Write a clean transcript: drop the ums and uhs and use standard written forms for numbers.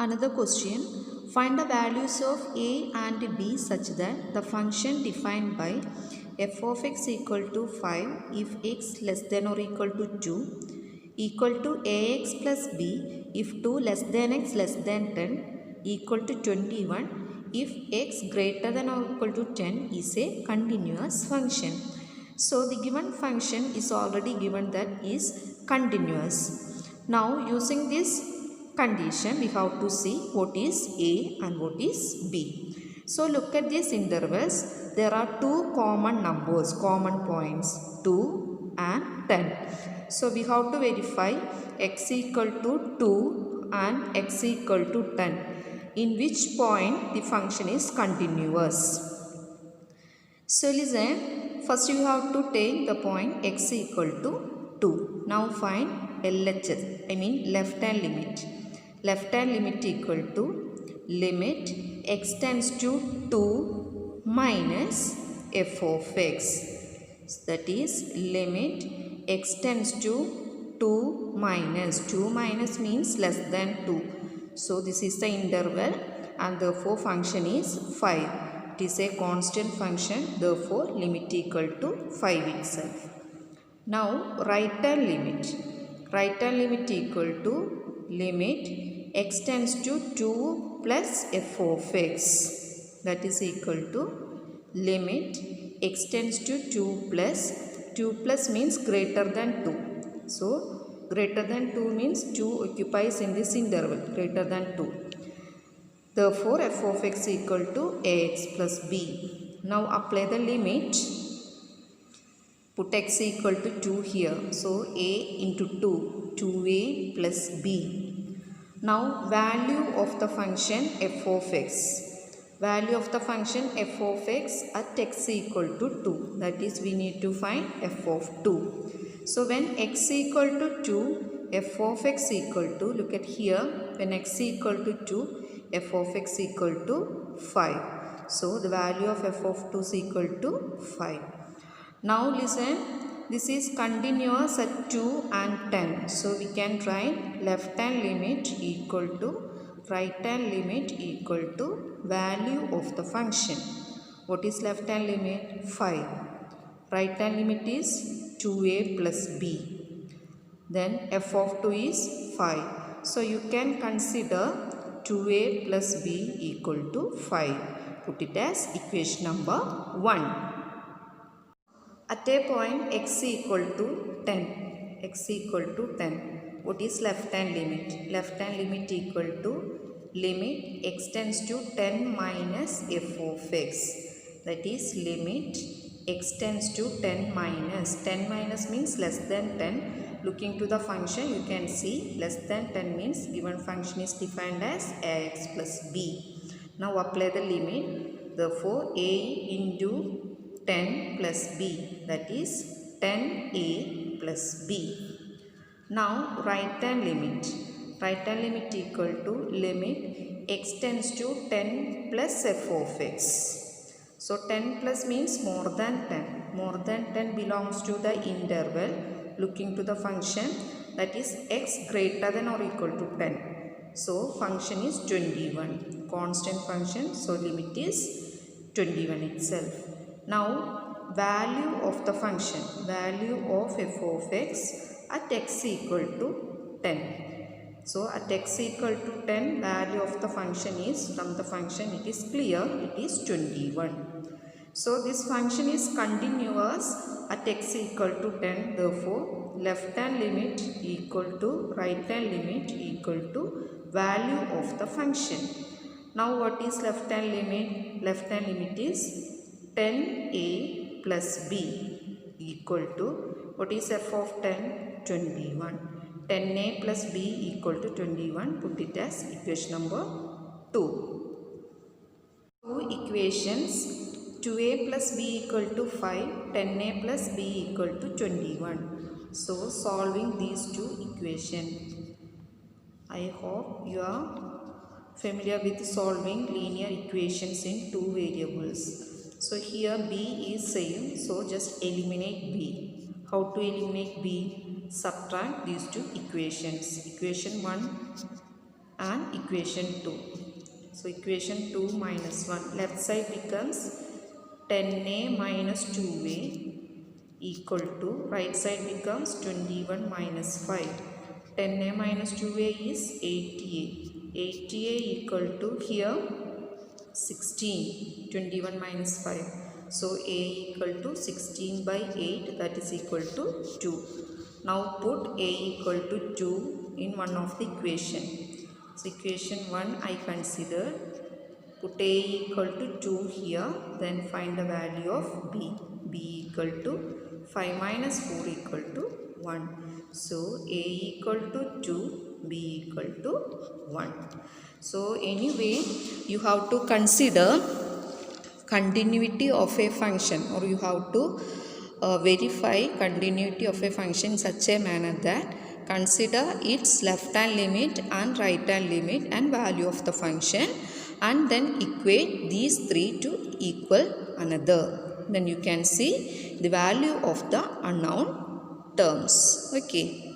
Another question, find the values of a and b such that the function defined by f of x equal to 5 if x less than or equal to 2 equal to ax plus b if 2 less than x less than 10 equal to 21 if x greater than or equal to 10 is a continuous function. So the given function is already given that is continuous. Now using this condition we have to see what is a and what is b. So look at these intervals. There are two common numbers, common points, 2 and 10. So we have to verify x equal to 2 and x equal to 10. In which point the function is continuous. So listen, first you have to take the point x equal to 2. Now find LHS, I mean left hand limit. Left hand limit equal to limit x tends to 2 minus f of x. That is limit x tends to 2 minus means less than 2. So this is the interval and therefore function is 5. It is a constant function, therefore limit equal to 5 itself. Now right hand limit. Right hand limit equal to limit x tends to 2 plus f of x. That is equal to limit x tends to 2 plus means greater than 2. So greater than 2 means 2 occupies in this interval, greater than 2. Therefore f of x equal to ax plus b. Now apply the limit. Put x equal to 2 here. So a into 2, 2a plus b. Now value of the function f of x. Value of the function f of x at x equal to 2. That is we need to find f of 2. So when x equal to 2, f of x equal to, look at here, when x equal to 2, f of x equal to 5. So the value of f of 2 is equal to 5. Now listen, this is continuous at 2 and 10. So we can write left hand limit equal to right hand limit equal to value of the function. What is left hand limit? 5. Right hand limit is 2a plus b. Then f of 2 is 5. So you can consider 2a plus b equal to 5. Put it as equation number 1. At a point x equal to 10. X equal to 10. What is left hand limit? Left hand limit equal to limit x tends to 10 minus f of x. That is limit x tends to 10 minus. 10 minus means less than 10. Looking to the function you can see less than 10 means given function is defined as ax plus b. Now apply the limit. Therefore a into 10 plus b, that is 10a plus b. Now right hand limit. Right hand limit equal to limit x tends to 10 plus f of x. So 10 plus means more than 10. More than 10 belongs to the interval. Looking to the function, that is x greater than or equal to 10. So function is 21. Constant function, so limit is 21 itself. Now value of the function, value of f of x at x equal to 10. So at x equal to 10, value of the function is, from the function it is clear, it is 21. So this function is continuous at x equal to 10. Therefore left hand limit equal to right hand limit equal to value of the function. Now what is left hand limit? Left hand limit is 10a plus b equal to, what is f of 10? 21. 10a plus b equal to 21. Put it as equation number 2. Two equations, 2a plus b equal to 5, 10a plus b equal to 21. So solving these two equations. I hope you are familiar with solving linear equations in two variables. So here b is same, so just eliminate b. How to eliminate b? Subtract these two equations. Equation 1 and equation 2. So equation 2 minus 1, left side becomes 10a minus 2a equal to, right side becomes 21 minus 5. 10a minus 2a is 80a. 80a equal to here 16. 21 minus 5. So a equal to 16 by 8, that is equal to 2. Now put a equal to 2 in one of the equation. So equation 1 I consider. Put a equal to 2 here. Then find the value of b. b equal to 5 minus 4 equal to 1. So a equal to 2, b equal to 1. So anyway, you have to consider continuity of a function, or you have to verify continuity of a function in such a manner that consider its left hand limit and right hand limit and value of the function, and then equate these three to equal another. Then you can see the value of the unknown terms. Okay.